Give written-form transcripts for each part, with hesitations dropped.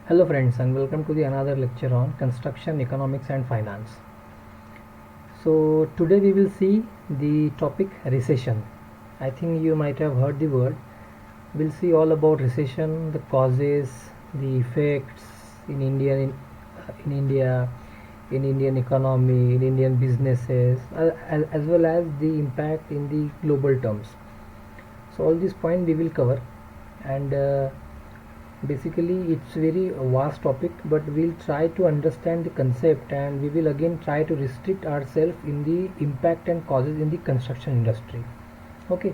Hello friends, and welcome to the another lecture on construction economics and finance. So today we will see the topic recession. I think you might have heard the word. We'll see all about recession, the causes, the effects in India, in Indian economy, in Indian businesses, as well as the impact in the global terms. So all these points we will cover, and basically it's very vast topic, but we'll try to understand the concept, and we will again try to restrict ourselves in the impact and causes in the construction industry. Okay,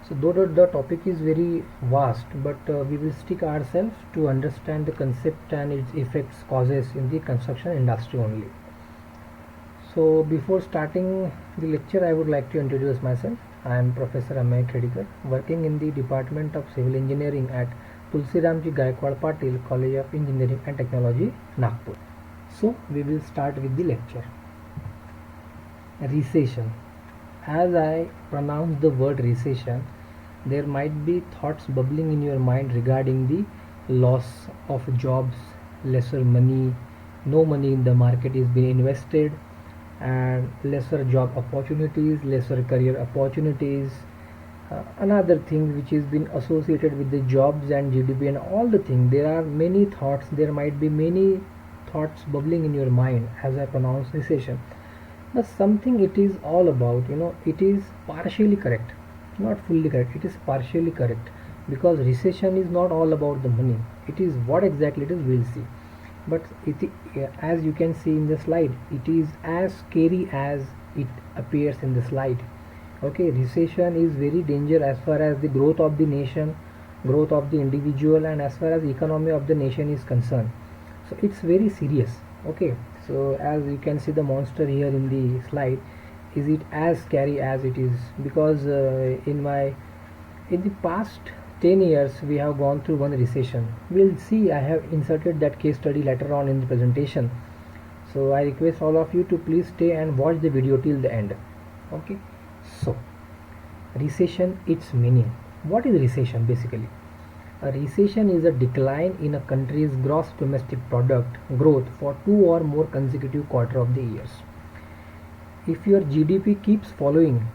so though the topic is very vast, but we will stick ourselves to understand the concept and its effects, causes in the construction industry only. So before starting the lecture, I would like to introduce myself. I am Professor Amey Khedikar, working in the Department of Civil Engineering at Tulsiramji Gaikwad Patil College of Engineering and Technology, Nagpur. So we will start with the lecture. Recession. As I pronounce the word recession, there might be thoughts bubbling in your mind regarding the loss of jobs, lesser money, no money in the market is being invested, and lesser job opportunities, lesser career opportunities. Another thing which is been associated with the jobs and GDP and all the thing, there are many thoughts, there might be many thoughts bubbling in your mind as I pronounce recession. But something it is all about, it is partially correct, not fully correct, it is partially correct, because recession is not all about the money. It is what exactly it is, we'll see. But as you can see in the slide, it is as scary as it appears in the slide. Okay, recession is very dangerous as far as the growth of the nation, growth of the individual, and as far as the economy of the nation is concerned. So it's very serious. Okay, so as you can see the monster here in the slide, is it as scary as it is? Because in the past 10 years we have gone through one recession. We'll see, I have inserted that case study later on in the presentation. So I request all of you to please stay and watch the video till the end. Okay, so recession, its meaning. What is recession basically? A recession is a decline in a country's gross domestic product growth for 2 or more consecutive quarters of the years. If your GDP keeps falling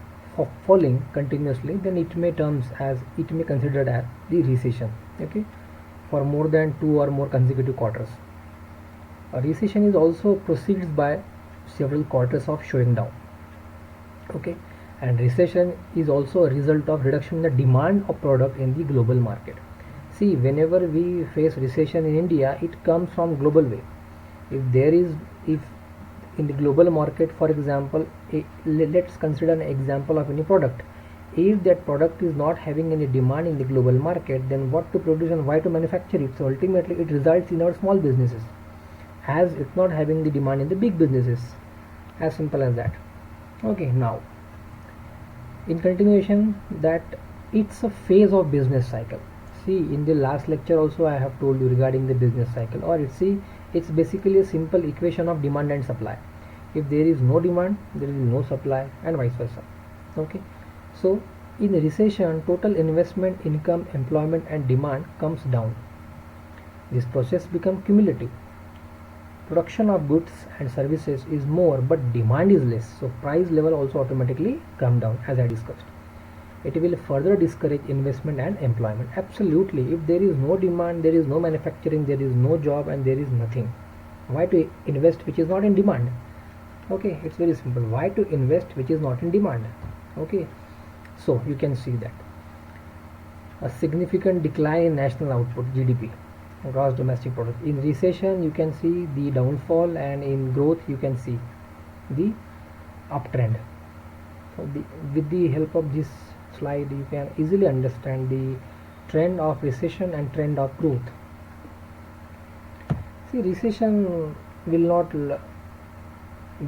continuously, then it may considered as the recession. Okay, for more than 2 or more consecutive quarters. A recession is also proceeds by several quarters of showing down. Okay, and recession is also a result of reduction in the demand of product in the global market. See, whenever we face recession in India, it comes from global way. If in the global market, for example, let's consider an example of any product. If that product is not having any demand in the global market, then what to produce and why to manufacture it? So ultimately it results in our small businesses, as it's not having the demand in the big businesses. As simple as that. Okay, now in continuation, that it's a phase of business cycle. See, in the last lecture also I have told you regarding the business cycle, or it's basically a simple equation of demand and supply. If there is no demand, there is no supply, and vice versa. Okay, so in recession, total investment, income, employment, and demand comes down. This process becomes cumulative. Production of goods and services is more, but demand is less, so price level also automatically come down, as I discussed. It will further discourage investment and employment. Absolutely, if there is no demand, there is no manufacturing, there is no job, and there is nothing, why to invest which is not in demand? Okay, it's very simple. Why to invest which is not in demand? Okay, so you can see that a significant decline in national output, GDP, gross domestic product. In recession you can see the downfall, and in growth you can see the uptrend. So with the help of this slide you can easily understand the trend of recession and trend of growth. See, recession will not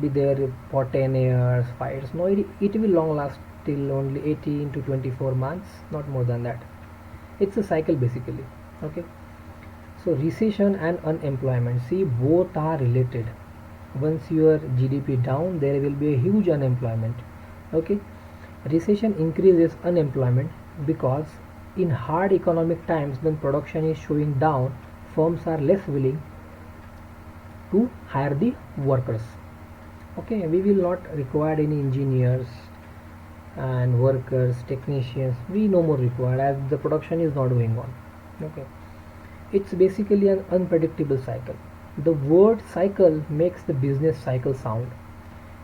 be there for 10 years, 5 years. No, it will long last till only 18 to 24 months, not more than that. It's a cycle basically. Okay, so recession and unemployment, see, both are related. Once your GDP down, there will be a huge unemployment. Okay, recession increases unemployment because in hard economic times, when production is showing down, firms are less willing to hire the workers. Okay, we will not require any engineers and workers, technicians. We no more required as the production is not going on. Okay, it's basically an unpredictable cycle. The word cycle makes the business cycle sound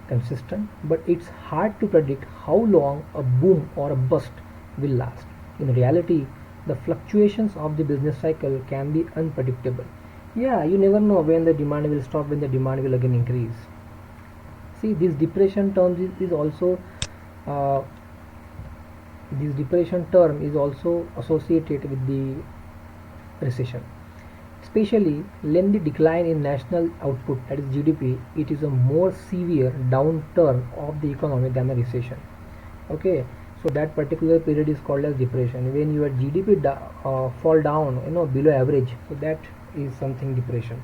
consistent, but it's hard to predict how long a boom or a bust will last. In reality, the fluctuations of the business cycle can be unpredictable. Yeah, you never know when the demand will stop, when the demand will again increase. See, uh, this depression term is also associated with the recession. Especially lengthy decline in national output, that is GDP, it is a more severe downturn of the economy than a recession. Okay, so that particular period is called as depression. When your GDP fall down, below average, so that is something depression,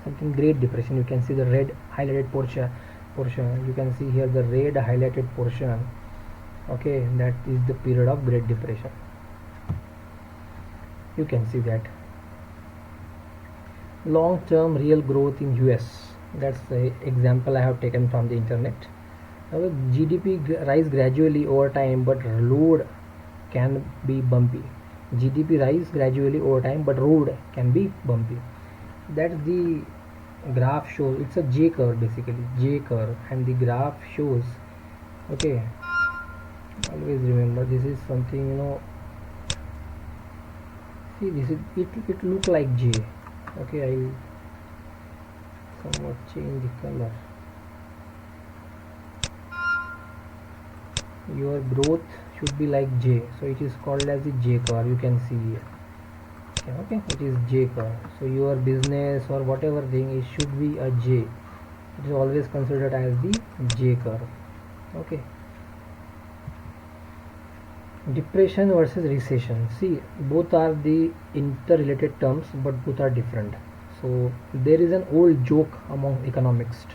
something great depression. You can see the red highlighted portion. You can see here the red highlighted portion. Okay, that is the period of Great Depression. You can see that. Long-term real growth in US. That's the example I have taken from the internet. Now, GDP rise gradually over time, but load can be bumpy. GDP rise gradually over time, but road can be bumpy. That's the graph shows. It's a J curve basically, J curve, and the graph shows. Okay, always remember this is something, see, this is it look like J. Okay, I'll somewhat change the color. Your growth should be like J, so it is called as the J curve. You can see here. Okay, it is J curve. So your business or whatever thing, it should be a J. It is always considered as the J curve. Okay, depression versus recession. See, both are the interrelated terms, but both are different. So there is an old joke among economists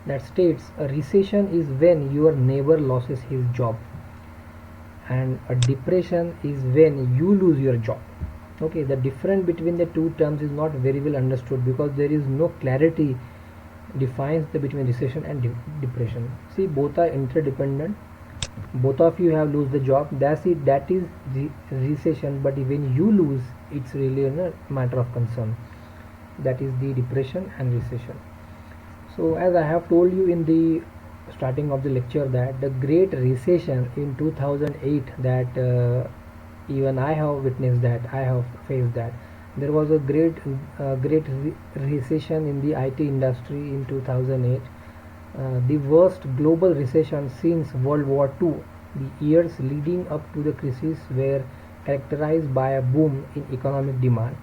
that states a recession is when your neighbor loses his job, and a depression is when you lose your job. Okay, the difference between the two terms is not very well understood because there is no clarity defines the between recession and depression. See, both are interdependent. Both of you have lose the job, that's it, that is the recession. But when you lose, it's really a matter of concern. That is the depression and recession. So as I have told you in the starting of the lecture, that the great recession in 2008, that even I have witnessed that, I have faced that. There was a great recession in the IT industry in 2008, the worst global recession since World War II. The years leading up to the crisis were characterized by a boom in economic demand,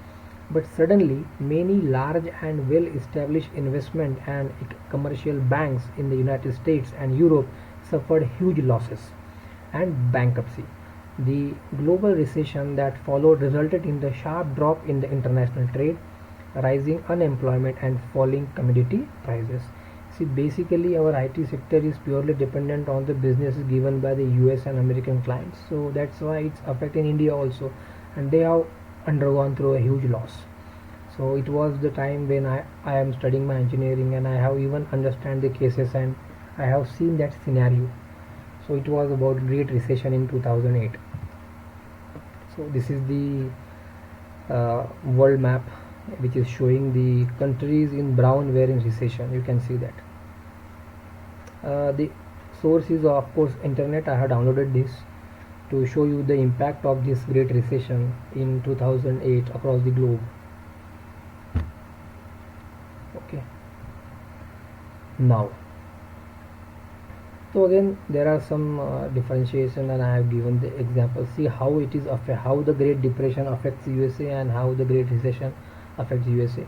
but suddenly many large and well-established investment and commercial banks in the United States and Europe suffered huge losses and bankruptcy. The global recession that followed resulted in the sharp drop in the international trade, rising unemployment and falling commodity prices. See, basically our IT sector is purely dependent on the businesses given by the US and American clients. So that's why it's affecting India also, and they have undergone through a huge loss. So it was the time when I am studying my engineering, and I have even understand the cases, and I have seen that scenario. So it was about great recession in 2008. So this is the world map, which is showing the countries in brown were in recession. You can see that. The source is of course internet. I have downloaded this to show you the impact of this great recession in 2008 across the globe. Okay, now, so again there are some differentiation, and I have given the example. See how it is how the Great Depression affects USA and how the Great Recession affects USA.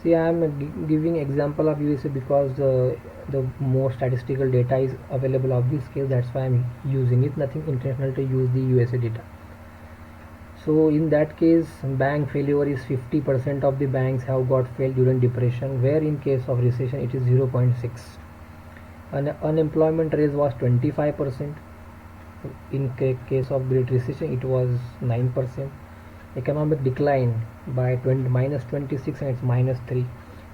See, I am giving example of USA because the more statistical data is available of this case. That's why I am using it. Nothing intentional to use the USA data. So in that case, bank failure is 50% of the banks have got failed during depression, where in case of recession it is 0.6. Unemployment rate was 25%. In case of Great Recession it was 9%. economic decline by 20, minus 26 and it's minus 3,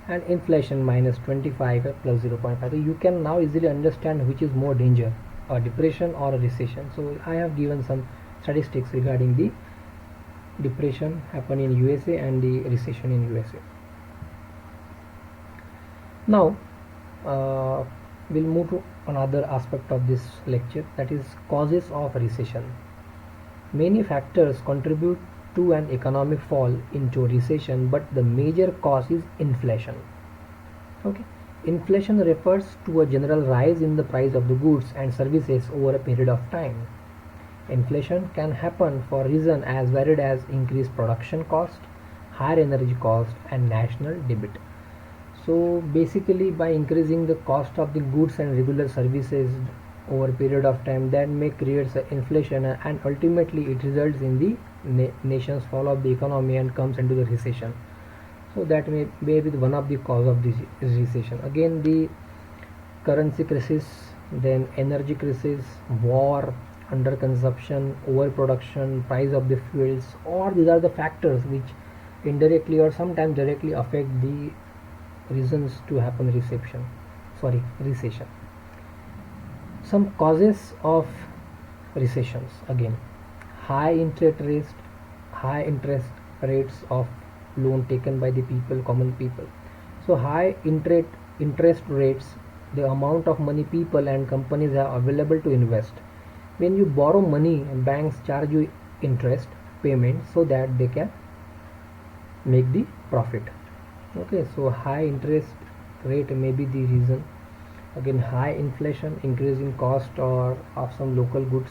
and inflation minus 25 plus 0.5. So you can now easily understand which is more danger, a depression or a recession. So I have given some statistics regarding the depression happen in USA and the recession in USA. Now we'll move to another aspect of this lecture, that is causes of recession. Many factors contribute to an economic fall into recession, but the major cause is inflation. Okay, inflation refers to a general rise in the price of the goods and services over a period of time. Inflation can happen for reasons as varied as increased production cost, higher energy cost, and national debt. So basically, by increasing the cost of the goods and regular services over a period of time, that may create inflation, and ultimately it results in the nation's fall of the economy and comes into the recession. So that may be one of the cause of this recession. Again, the currency crisis, then energy crisis, war, underconsumption, overproduction, price of the fuels, or these are the factors which indirectly or sometimes directly affect the reasons to happen recession. Some causes of recessions, again, high interest rates of loan taken by the common people. So high interest rates, the amount of money people and companies have available to invest. When you borrow money, banks charge you interest payment so that they can make the profit. Okay, so high interest rate may be the reason. Again, high inflation, increasing cost or of some local goods.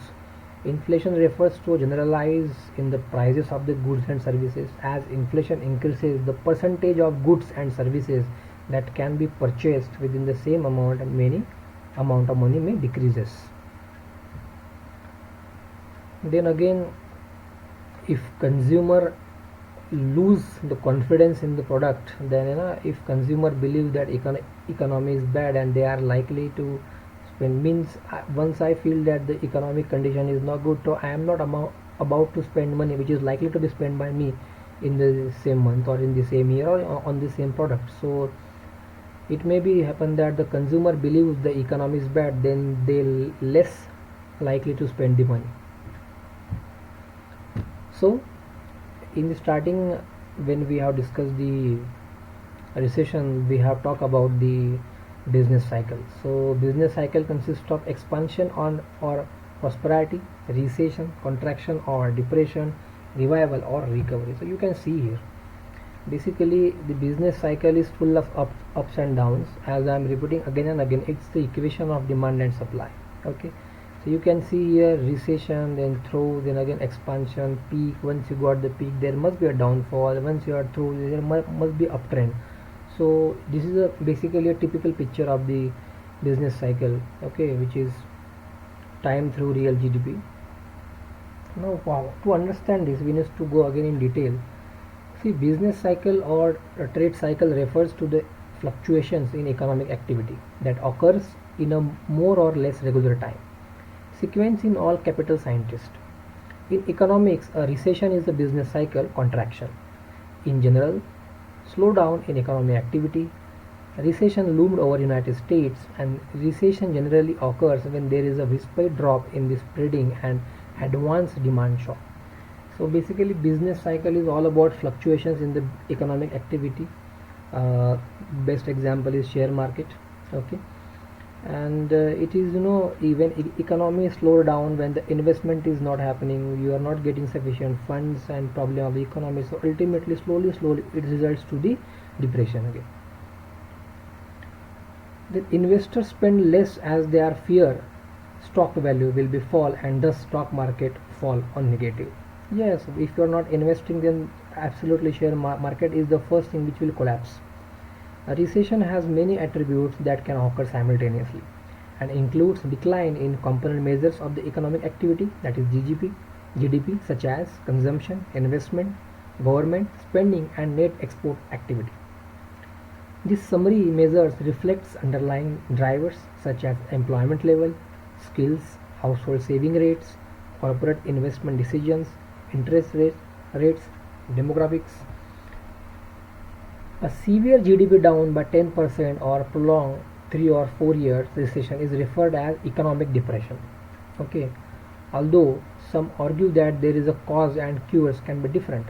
Inflation refers to generalize in the prices of the goods and services. As inflation increases, the percentage of goods and services that can be purchased within the same amount of money may decreases. Then again, if consumer lose the confidence in the product, then if consumer believe that economy is bad and they are likely to spend, means once I feel that the economic condition is not good, so I am not about to spend money which is likely to be spent by me in the same month or in the same year or on the same product. So it may be happen that the consumer believes the economy is bad, then they less likely to spend the money. So in the starting, when we have discussed the recession, we have talked about the business cycle. So business cycle consists of expansion or prosperity, recession, contraction or depression, revival or recovery. So you can see here, basically the business cycle is full of ups and downs. As I am repeating again and again, it's the equation of demand and supply. Okay, so you can see here recession, then again expansion, peak. Once you got the peak, there must be a downfall. Once you are through, there must be uptrend. So this is basically a typical picture of the business cycle, okay, which is time through real GDP. Now to understand this, we need to go again in detail. See, business cycle or trade cycle refers to the fluctuations in economic activity that occurs in a more or less regular time sequence in all capital scientists. In economics, a recession is a business cycle contraction. In general, slowdown in economic activity. Recession loomed over United States, and recession generally occurs when there is a whispered drop in the spreading and advanced demand shock. So basically, business cycle is all about fluctuations in the economic activity. Best example is share market. Okay, and it is even economy slow down when the investment is not happening, you are not getting sufficient funds and problem of the economy. So ultimately, slowly it results to the depression again. The investors spend less as they are fear stock value will be fall and thus stock market fall on negative. Yes, if you are not investing, then absolutely share market is the first thing which will collapse. A recession has many attributes that can occur simultaneously and includes decline in component measures of the economic activity, that is GDP, such as consumption, investment, government spending and net export activity. This summary measures reflects underlying drivers such as employment level, skills, household saving rates, corporate investment decisions, interest rates, Demographics. A severe GDP down by 10% or prolonged 3 or 4 years recession is referred as economic depression. Okay, although some argue that there is a cause and cures can be different.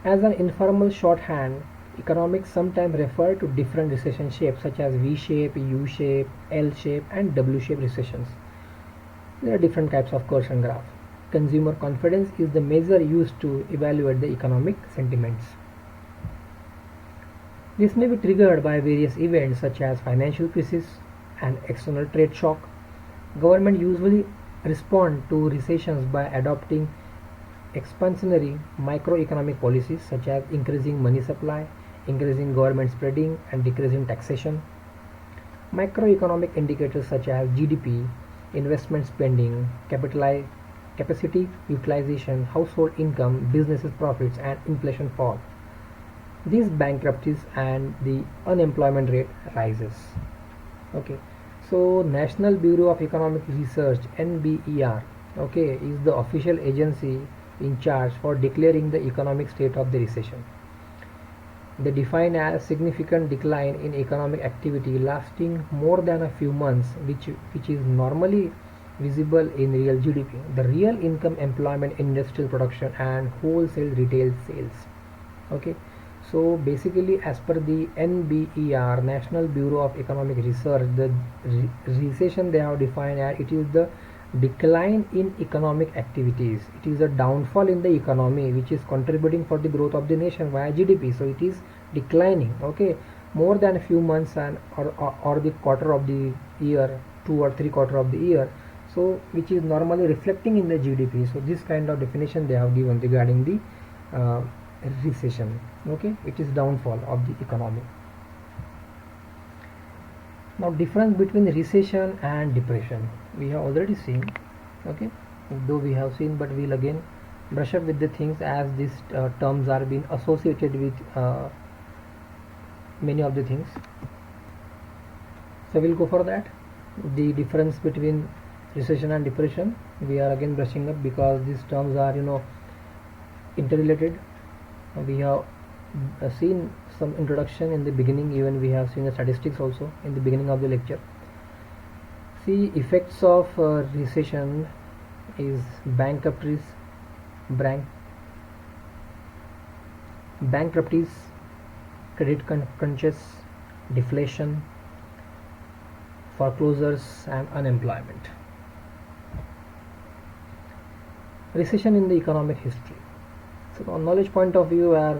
As an informal shorthand, economics sometimes refer to different recession shapes such as V-shape, U-shape, L-shape and W-shape recessions. There are different types of curves and graph. Consumer confidence is the measure used to evaluate the economic sentiments. This may be triggered by various events such as financial crisis and external trade shock. Government usually respond to recessions by adopting expansionary microeconomic policies such as increasing money supply, increasing government spending and decreasing taxation. Microeconomic indicators such as GDP, investment spending, capacity utilization, household income, businesses profits and inflation fall. These bankruptcies and the unemployment rate rises. Okay, so National Bureau of Economic Research, NBER, okay, is the official agency in charge for declaring the economic state of the recession. They define as significant decline in economic activity lasting more than a few months, which is normally visible in real GDP, the real income, employment, industrial production and wholesale retail sales. Okay, so basically as per the NBER, National Bureau of Economic Research, the recession they have defined as it is the decline in economic activities. It is a downfall in the economy which is contributing for the growth of the nation via GDP. So it is declining, okay, more than a few months and or the quarter of the year, 2 or 3 quarter of the year, so which is normally reflecting in the GDP. So this kind of definition they have given regarding the recession. Okay, it is downfall of the economy. Now difference between recession and depression we have already seen. Okay, though we have seen, but we'll again brush up with the things as these terms are being associated with many of the things. So we'll go for that. The difference between recession and depression we are again brushing up because these terms are interrelated. We have seen some introduction in the beginning, even we have seen the statistics also in the beginning of the lecture. See, effects of recession is bankruptcies, credit crunches, deflation, foreclosures and unemployment. Recession in the economic history. So from knowledge point of view are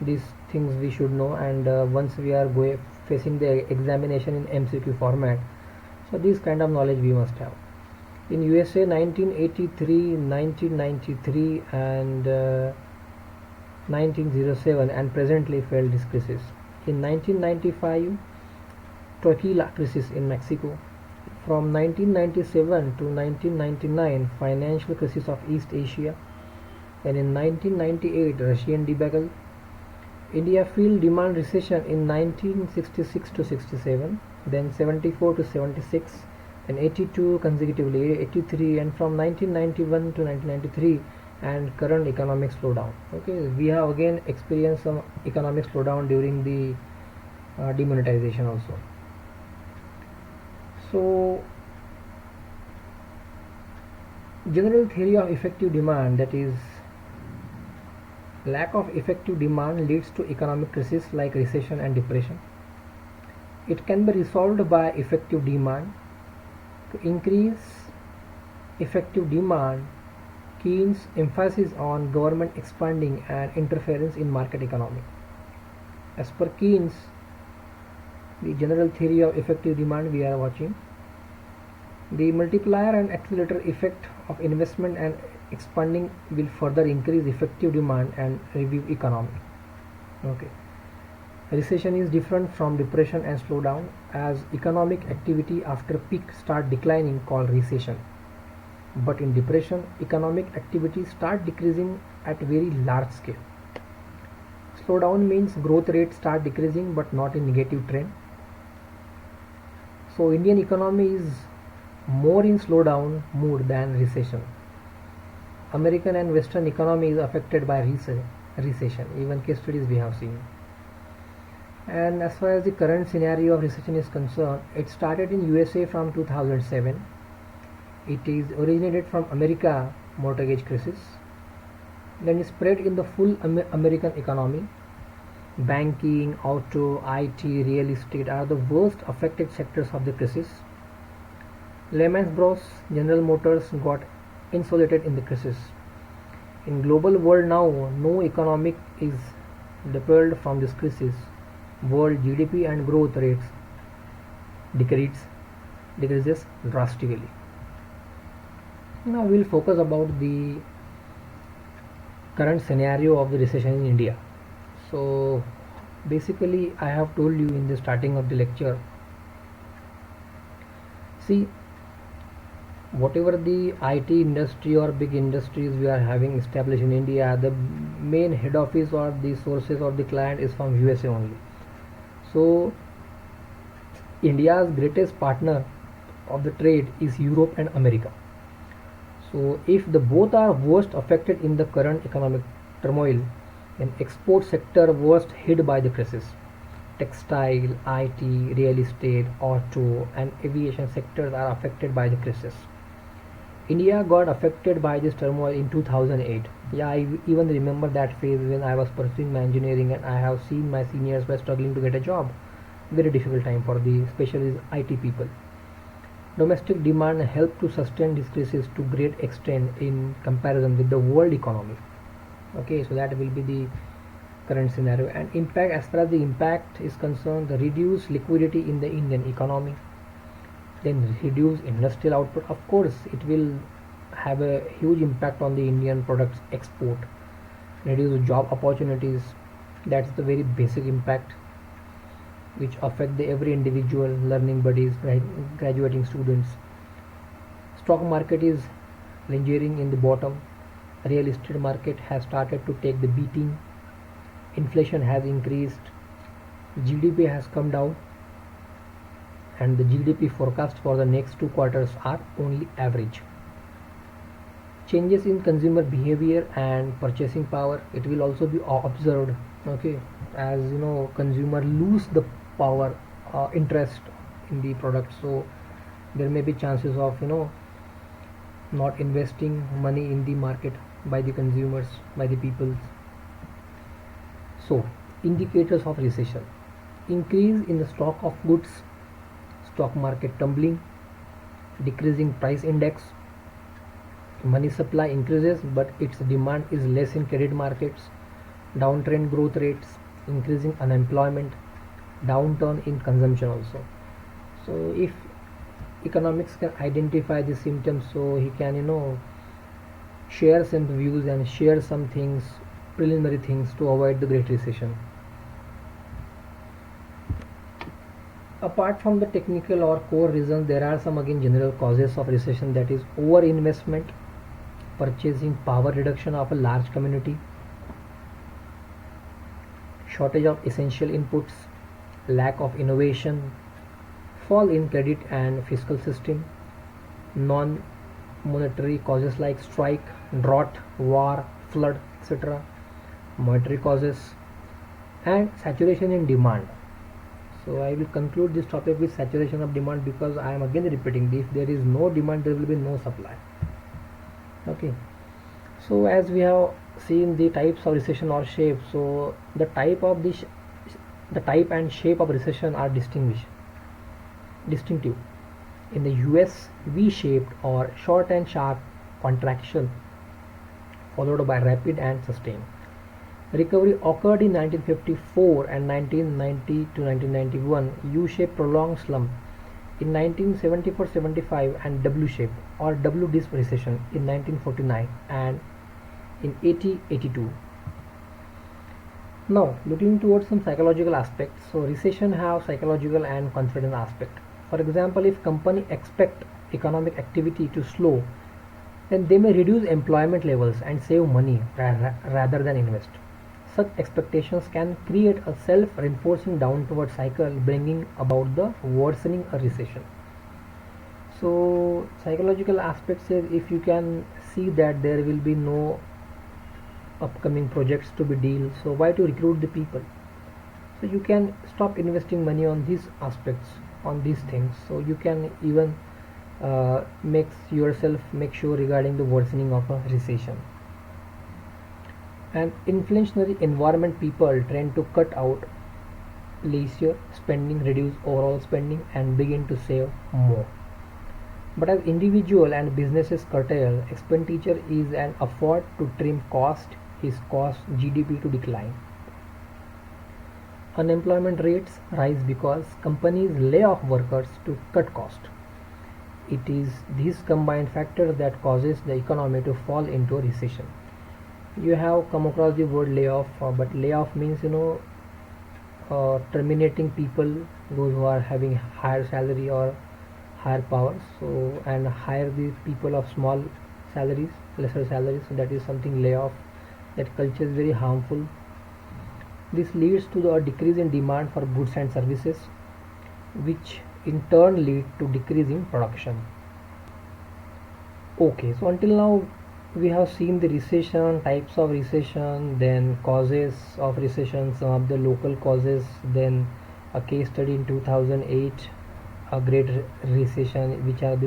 these things we should know, and once we are facing the examination in MCQ format, so this kind of knowledge we must have. In USA 1983, 1993 and 1907 and presently failed this crisis. In 1995 tequila crisis in Mexico. From 1997 to 1999 financial crisis of East Asia. And in 1998 Russian debacle. India field demand recession in 1966 to 67, then 74 to 76, and 82 consecutively, 83, and from 1991 to 1993, and current economic slowdown. Okay, we have again experienced some economic slowdown during the demonetization also. So, general theory of effective demand, that is, lack of effective demand leads to economic crisis like recession and depression. It can be resolved by effective demand. To increase effective demand, Keynes' emphasis on government expanding and interference in market economy. As per Keynes, the general theory of effective demand we are watching. The multiplier and accelerator effect of investment and expanding will further increase effective demand and revive economy. Okay. Recession is different from depression and slowdown, as economic activity after peak start declining called recession. But in depression, economic activity start decreasing at very large scale. Slowdown means growth rate start decreasing but not in negative trend. So Indian economy is more in slowdown mood than recession. American and Western economy is affected by recession. Even case studies we have seen. And as far as the current scenario of recession is concerned, it started in USA from 2007. It is originated from America mortgage crisis. Then it spread in the full American economy. Banking, auto, IT, real estate are the worst affected sectors of the crisis. Lehman Brothers, General Motors got insulated in the crisis. In global world now, no economic is deployed from this crisis. World GDP and growth rates decreases drastically. Now we will focus about the current scenario of the recession in India. So basically I have told you in the starting of the lecture, see, whatever the IT industry or big industries we are having established in India, the main head office or the sources or the client is from USA only. So India's greatest partner of the trade is Europe and America. So if the both are worst affected in the current economic turmoil, then export sector worst hit by the crisis. Textile, IT, real estate, auto and aviation sectors are affected by the crisis. India got affected by this turmoil in 2008. Yeah, I even remember that phase when I was pursuing my engineering and I have seen my seniors were struggling to get a job. Very difficult time for the especially IT people. Domestic demand helped to sustain this crisis to great extent in comparison with the world economy. Okay, so that will be the current scenario. And impact, as far as the impact is concerned, the reduced liquidity in the Indian economy, then reduce industrial output. Of course it will have a huge impact on the Indian products export, reduce job opportunities. That's the very basic impact which affect the every individual, learning buddies, graduating students. Stock market is lingering in the bottom. Real estate market has started to take the beating. Inflation has increased. GDP has come down, and the GDP forecast for the next 2 quarters are only average. Changes in consumer behavior and purchasing power, it will also be observed. Okay, as you know, consumer lose the power, interest in the product, so there may be chances of not investing money in the market by the consumers, by the people. So indicators of recession: increase in the stock of goods, stock market tumbling, decreasing price index, money supply increases but its demand is less in credit markets, downtrend growth rates, increasing unemployment, downturn in consumption also. So if economics can identify the symptoms, so he can share some views and share some things, preliminary things to avoid the great recession. Apart from the technical or core reasons, there are some again general causes of recession, that is over investment, purchasing power reduction of a large community, shortage of essential inputs, lack of innovation, fall in credit and fiscal system, non-monetary causes like strike, drought, war, flood, etc., monetary causes, and saturation in demand. So I will conclude this topic with saturation of demand, because I am again repeating, if there is no demand there will be no supply. Okay, so as we have seen the types of recession or shape, so the type and shape of recession are distinctive. In the US, V-shaped or short and sharp contraction followed by rapid and sustained. Recovery occurred in 1954 and 1990 to 1991, U-shaped prolonged slump in 1974-75, and W-shaped or W-disc recession in 1949 and in 80-82. Now looking towards some psychological aspects. So recession have psychological and confidence aspect. For example, if company expect economic activity to slow, then they may reduce employment levels and save money rather than invest. Such expectations can create a self-reinforcing downward cycle, bringing about the worsening a recession. So psychological aspect says, if you can see that there will be no upcoming projects to be deal, so why to recruit the people? So you can stop investing money on these aspects, on these things, so you can even make sure regarding the worsening of a recession. And inflationary environment, people tend to cut out leisure spending, reduce overall spending, and begin to save more. But as individual and businesses curtail expenditure is an effort to trim cost, is cause GDP to decline. Unemployment rates rise because companies lay off workers to cut cost. It is these combined factors that causes the economy to fall into a recession. You have come across the word layoff, but layoff means terminating people, those who are having higher salary or higher powers, so and hire the people of small salaries, lesser salaries. So that is something layoff. That culture is very harmful. This leads to a decrease in demand for goods and services, which in turn lead to decrease in production. Okay, so until now we have seen the recession, types of recession, then causes of recession, some of the local causes, then a case study in 2008, a great recession, which are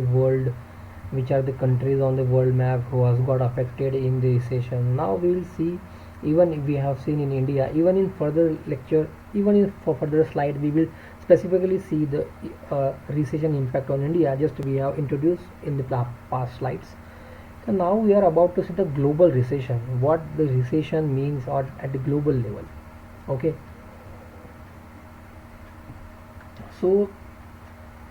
the countries on the world map who has got affected in the recession. Now we will see, even we have seen in India, even in further lecture, even in for further slide, we will specifically see the recession impact on India, just we have introduced in the past slides. So now we are about to see the global recession, what the recession means or at the global level. Okay, so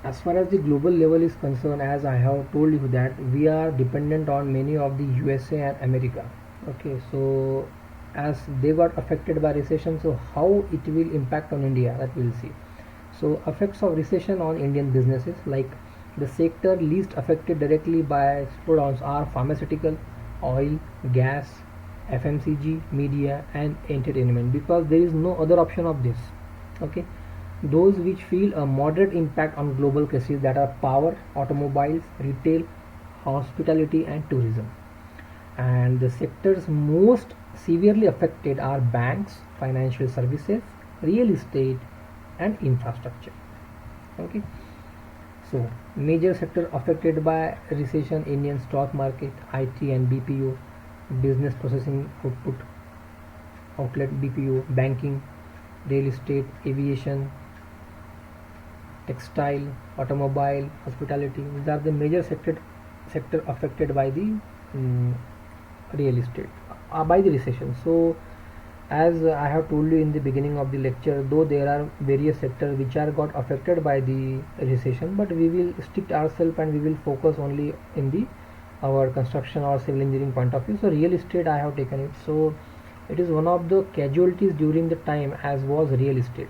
as far as the global level is concerned, as I have told you that we are dependent on many of the USA and America. Okay, so as they got affected by recession, so how it will impact on India, that we will see. So effects of recession on Indian businesses, like the sector least affected directly by slowdowns are pharmaceutical, oil, gas, FMCG, media and entertainment, because there is no other option of this. Okay, those which feel a moderate impact on global crises, that are power, automobiles, retail, hospitality and tourism. And the sectors most severely affected are banks, financial services, real estate and infrastructure. Okay, so major sector affected by recession: Indian stock market, IT and BPO, business processing outlet BPO, banking, real estate, aviation, textile, automobile, hospitality. These are the major sector affected by the um, real estate by the recession. So as I have told you in the beginning of the lecture, though there are various sectors which are got affected by the recession, but we will stick ourselves and we will focus only in the our construction or civil engineering point of view. So real estate I have taken it, so it is one of the casualties during the time as was real estate.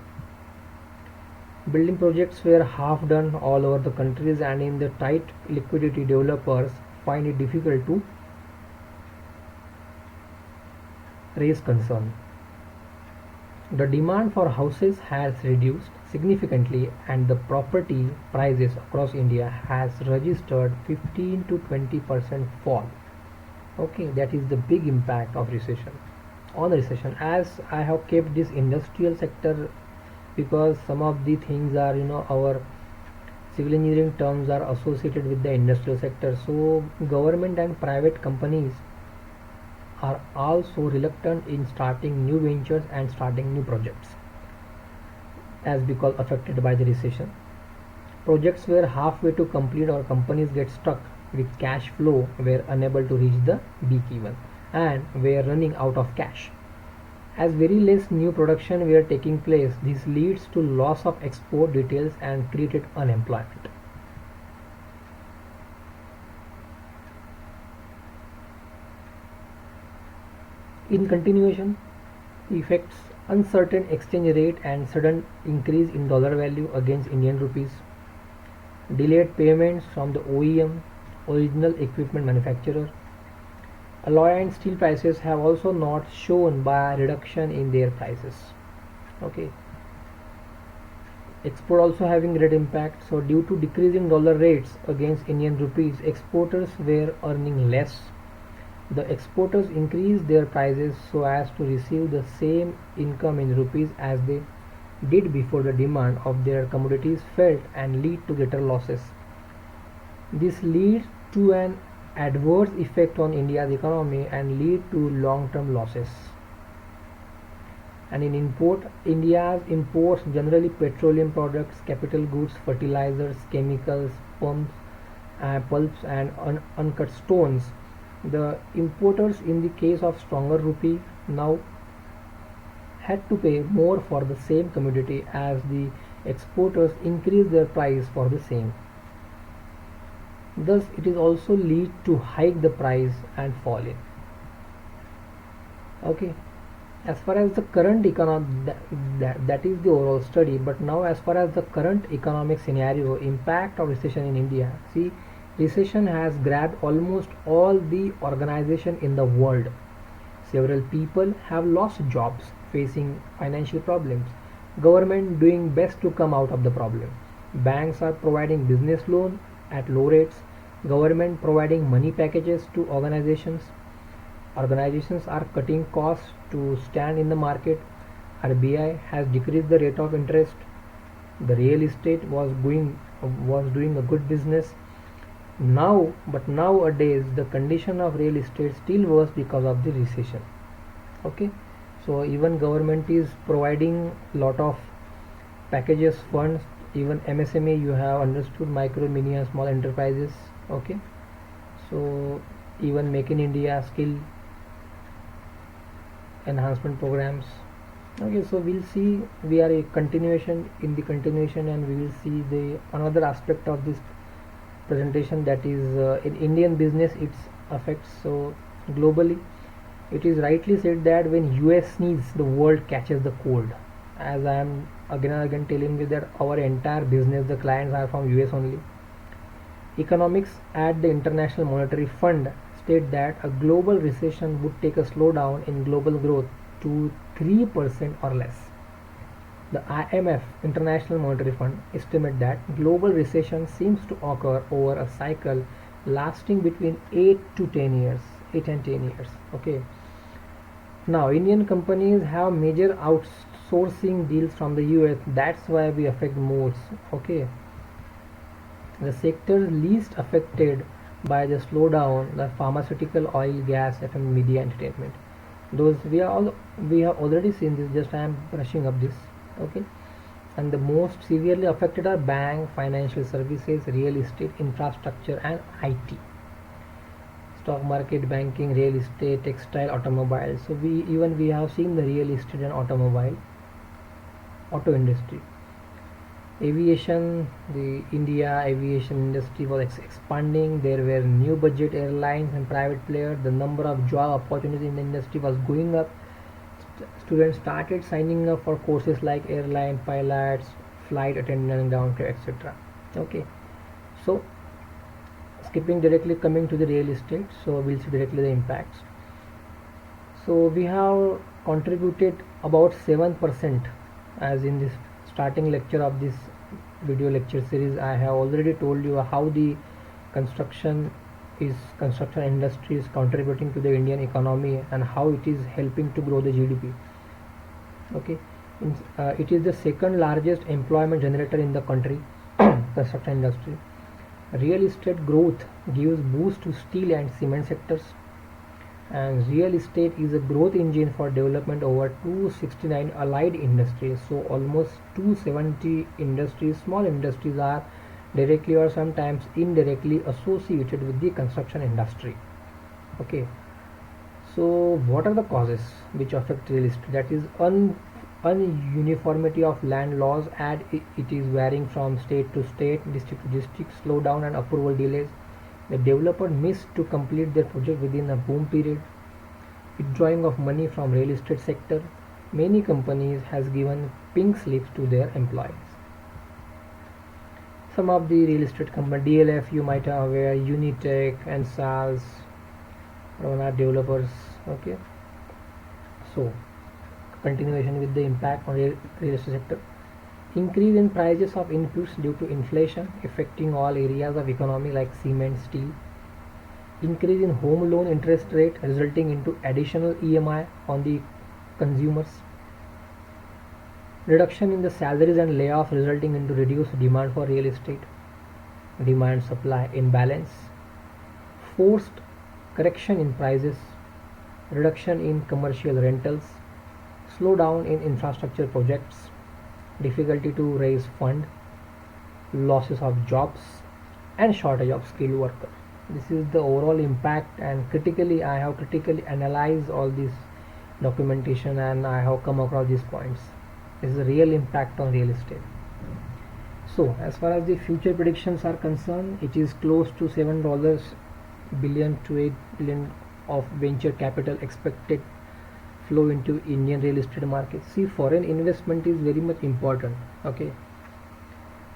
Building projects were half done all over the countries, and in the tight liquidity, developers find it difficult to raise concern. The demand for houses has reduced significantly, and the property prices across India has registered 15 to 20% fall. Okay, that is the big impact of recession on recession. As I have kept this industrial sector, because some of the things are, our civil engineering terms are associated with the industrial sector, so government and private companies are also reluctant in starting new ventures and starting new projects, as because affected by the recession. Projects were halfway to complete or companies get stuck with cash flow, were unable to reach the break even and were running out of cash. As very less new production were taking place, this leads to loss of export details and created unemployment. In continuation, effects: uncertain exchange rate and sudden increase in dollar value against Indian rupees, delayed payments from the OEM, original equipment manufacturer. Alloy and steel prices have also not shown by reduction in their prices. Okay, export also having great impact. So due to decreasing dollar rates against Indian rupees, exporters were earning less, The exporters increase their prices so as to receive the same income in rupees as they did before. The demand of their commodities fell and lead to greater losses. This leads to an adverse effect on India's economy and lead to long-term losses. And in import, India's imports generally petroleum products, capital goods, fertilizers, chemicals, pulps and uncut stones. The importers, in the case of stronger rupee, now had to pay more for the same commodity as the exporters increased their price for the same. Thus, it is also lead to hike the price and fall in. Okay, as far as the current that is the overall study. But now, as far as the current economic scenario, impact of recession in India. See, recession has grabbed almost all the organization in the world. Several people have lost jobs, facing financial problems. Government doing best to come out of the problem. Banks are providing business loan at low rates. Government providing money packages to organizations. Organizations are cutting costs to stand in the market. RBI has decreased the rate of interest. The real estate was doing a good business. But nowadays the condition of real estate still worse because of the recession. Okay, so even government is providing lot of packages, funds. Even MSME, you have understood, micro, mini and small enterprises. Okay, so even Make in India skill enhancement programs. Okay, so we'll see, we are a continuation in the continuation, and we will see the another aspect of this presentation, that is in Indian business its affects. So globally, it is rightly said that when US sneezes, the world catches the cold. As I am again and again telling you that our entire business, the clients are from US only. Economics at the International Monetary Fund state that a global recession would take a slowdown in global growth to 3% or less. The IMF, International Monetary Fund, estimate that global recession seems to occur over a cycle lasting between 8 and 10 years. Okay. Now, Indian companies have major outsourcing deals from the US. That's why we affect most. Okay. The sectors least affected by the slowdown, the pharmaceutical, oil, gas, FM, media, entertainment. Those we have already seen this. Just I am brushing up this. Okay, and the most severely affected are bank, financial services, real estate, infrastructure, and IT. Stock market, banking, real estate, textile, automobile. So we have seen the real estate and auto industry. Aviation, the India aviation industry was expanding. There were new budget airlines and private players. The number of job opportunities in the industry was going up. Students started signing up for courses like airline pilots, flight attendant, ground crew, etc. Okay, so skipping directly, coming to the real estate, so we'll see directly the impacts. So we have contributed about 7%. As in this starting lecture of this video lecture series, I have already told you how the construction industry is contributing to the Indian economy and how it is helping to grow the GDP. Okay, it is the second largest employment generator in the country. Construction industry. Real estate growth gives boost to steel and cement sectors, and real estate is a growth engine for development over 269 allied industries. So almost 270 industries, small industries, are directly or sometimes indirectly associated with the construction industry. Okay, so what are the causes which affect real estate? That is ununiformity of land laws, and it is varying from state to state, district to district, slowdown and approval delays. The developer missed to complete their project within a boom period. Withdrawing of money from real estate sector. Many companies has given pink slips to their employees. Some of the real estate companies, DLF, you might have aware, Unitech and SALS, are developers. Okay, so continuation with the impact on real estate sector. Increase in prices of inputs due to inflation affecting all areas of economy like cement, steel. increase in home loan interest rate resulting into additional EMI on the consumers, reduction in the salaries and layoff resulting into reduced demand for real estate, demand supply imbalance, forced correction in prices, reduction in commercial rentals, slowdown in infrastructure projects, difficulty to raise fund, losses of jobs, and shortage of skilled workers. This is the overall impact, and I have critically analyzed all this documentation and I have come across these points. This is the real impact on real estate. So as far as the future predictions are concerned, it is close to $7 billion to $8 billion of venture capital expected flow into Indian real estate market. See, foreign investment is very much important. Okay,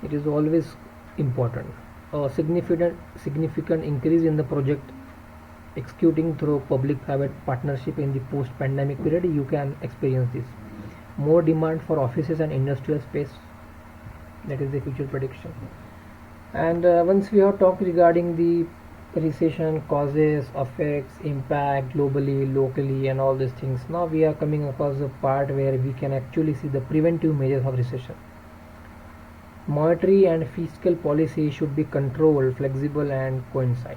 it is always important. A significant increase in the project executing through public-private partnership in the post-pandemic period, you can experience this. More demand for offices and industrial space. That is the future prediction. And once we have talked regarding the recession causes, effects, impact globally, locally, and all these things, now we are coming across the part where we can actually see the preventive measures of recession. Monetary and fiscal policy should be controlled, flexible, and coincide.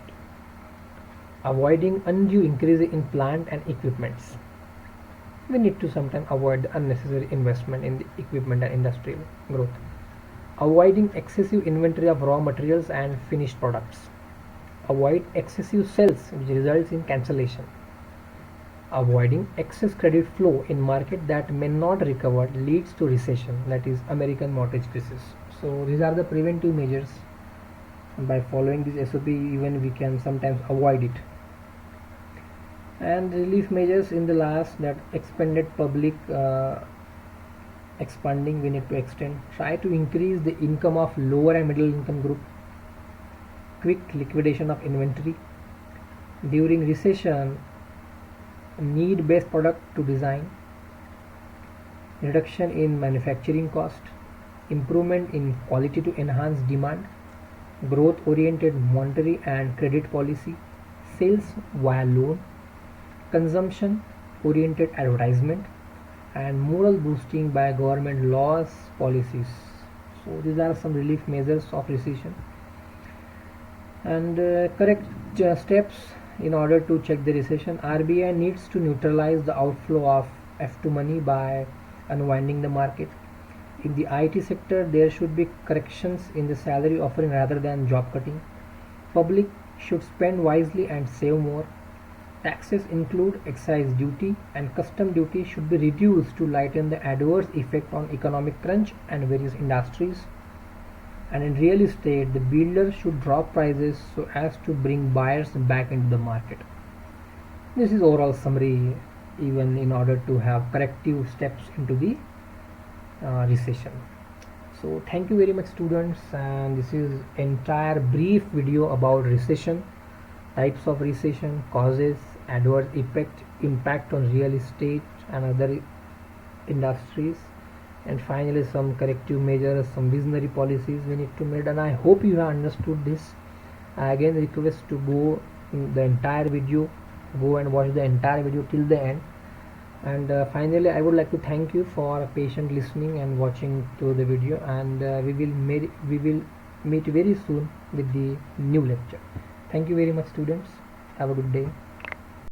Avoiding undue increase in plant and equipments. We need to sometimes avoid unnecessary investment in the equipment and industrial growth. Avoiding excessive inventory of raw materials and finished products. Avoid excessive sales which results in cancellation. Avoiding excess credit flow in market that may not recover leads to recession, that is American mortgage crisis. So these are the preventive measures. By following this SOP, even we can sometimes avoid it. And relief measures in the last, that expanded public expanding, we need to extend. Try to increase the income of lower and middle income group. Quick liquidation of inventory. During recession, need based product to design. Reduction in manufacturing cost. Improvement in quality to enhance demand. Growth oriented monetary and credit policy. Sales via loan. Consumption oriented advertisement, and moral boosting by government laws, policies. So these are some relief measures of recession. And correct steps in order to check the recession. RBI needs to neutralize the outflow of F2 money by unwinding the market. In the IT sector, there should be corrections in the salary offering rather than job cutting. Public should spend wisely and save more. Taxes include excise duty and custom duty should be reduced to lighten the adverse effect on economic crunch and various industries. And in real estate, the builders should drop prices so as to bring buyers back into the market. This is overall summary, even in order to have corrective steps into the recession. So thank you very much students, and this is entire brief video about recession, types of recession, causes, adverse impact on real estate and other industries, and finally some corrective measures, some visionary policies we need to make. And I hope you have understood this. I again request to go in the entire video, go and watch the entire video till the end. And finally I would like to thank you for patient listening and watching to the video, and we will meet very soon with the new lecture. Thank you very much students. Have a good day.